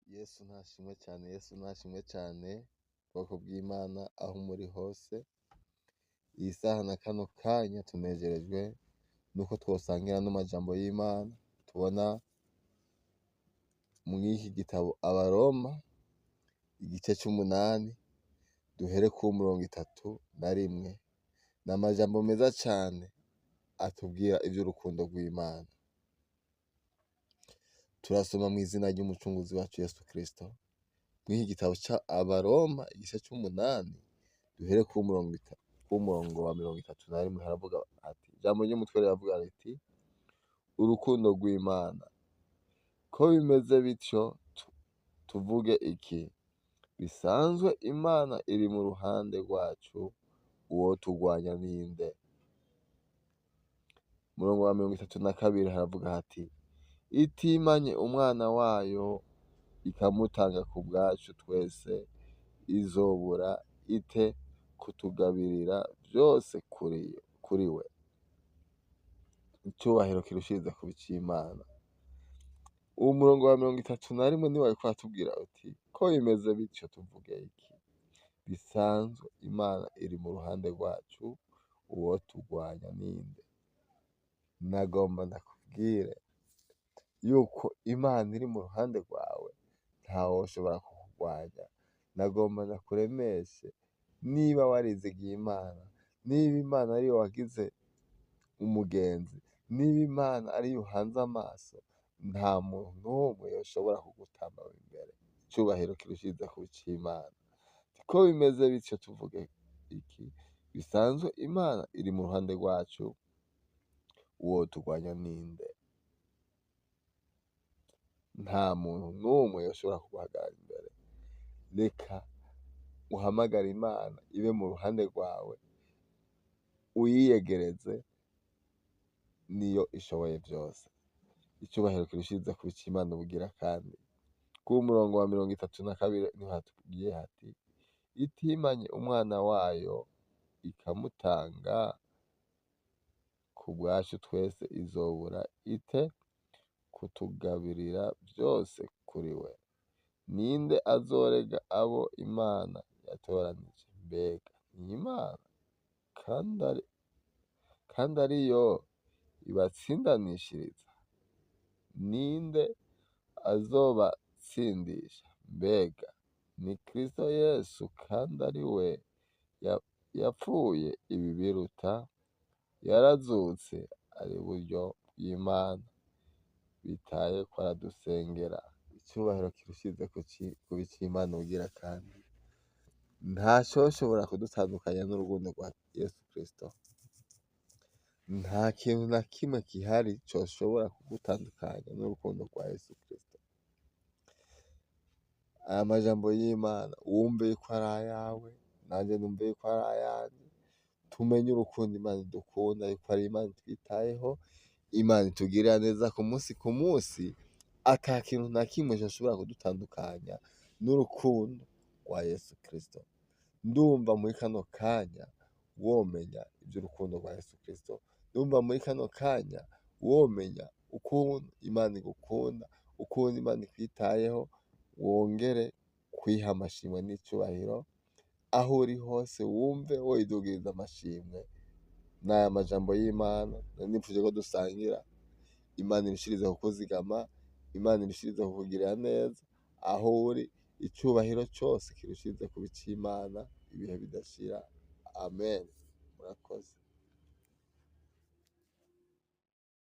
Yesu nashimwe cane, Yesu nashimwe cane, bwoko bw'Imana aho muri hose, iyi saha na kano kanya tunejejwe nuko twosangira n'amajambo y'Imana tubona mw'iki gitabo Abaroma, igice c'umunani, duhere ku mirongo 31. Ni amajambo meza cane atubwira ivy'urukundo rw'Imana. Turasoma mw'izina ry'umucunguzi wacu Yesu Kristo, mw'iki gitabo ca Abaroma, igice c'umunani, duhere ku murongo wa 31, haravuga hati, ijambo ry'umutwe riravuga riti, urukundo rw'Imana. Ko bimeze bityo, tuvuge iki? Bisanzwe Imana iri mu ruhande rwacu, uwoturwanya ninde? Umurongo wa 32 haravuga hati, itimanye umwana wayo ikamutanga ku bwacu twese, izobura ite kutugabirira vyose kuri we? Icubahiro kirushiriza kuba ic'Imana. Uwu murongo wa 31 niwo wariko uratubwira uti, ko bimeze bityo tuvuge iki? Bisanzwe Imana iri mu ruhande rwacu, uwoturwanya ninde? Nagomba ndakubwire yuko Imana iri mu ruhande rwawe, ntawoshobora kukurwanya. Nagomba ndakuremeshe, niba warizigiye Imana, niba Imana ariyo wagize umugenzi, niba Imana ariyo uhanze amaso, nta muntu n'umwe yoshobora kugutambama imbere. Icubahiro kirushiriza kuba ic'Imana. Ko bimeze bityo tuvuge iki? Bisanzwe Imana iri mu ruhande rwacu, uwoturwanya ninde? Nta muntu n'umwe yoshobora kuguhagarara imbere. Reka uhamagare Imana ibe mu ruhande rwawe, uyiyegereze, niyo ishoboye vyose. Icubahiro kirushiriza kuba ic'Imana ubugira kandi. Ku murongo wa 32 niho hatubwiye hati, itimanye umwana wayo ikamutanga ku bwacu twese, izobura ite kutugabirira vyose kuri we? Ninde azorega abo Imana yatoranije? Mbega ni Imana, kandi ariyo ibatsindanishiriza. Ninde azobatsindisha? Mbega ni Kristo Yesu, kandi ari we yapfuye ibi biruta, yarazutse ari iburyo bw'Imana, bitaye ko aradusengera. Icubahiro kirushiriza kuba ic'Imana ubugira kandi. Ntacoshobora kudutandukanya n'urukundo rwa Yesu Kristo. Nta kintu na kimwe gihari coshobora kugutandukanya n'urukundo rwa Yesu Kristo. Aya majambo y'Imana wumve yuko ari ayawe, nanje numve yuko ari ayanje. Tumenye urukundo Imana idukunda, yuko ari Imana itwitayeho, Imana itugirira neza ku munsi, ata kintu na kimwe coshobora kudutandukanya n'urukundo rwa Yesu Kristo. Ndumva muri kano kanya womenya ivy'urukundo rwa Yesu Kristo. Ndumva muri kano kanya womenya ukuntu Imana igukunda, ukuntu Imana ikwitayeho, wongere kwiha amashimwe n'icubahiro. Aho uri hose wumve woyidugiriza amashimwe. N'aya majambo y'Imana nari nipfuje ko dusangira. Imana irushirize kukuzigama, Imana irushirize kukugirira neza. Aho uri, icubahiro cose kirushirize kuba ic'Imana, ibihe bidashira. Amen. Murakoze.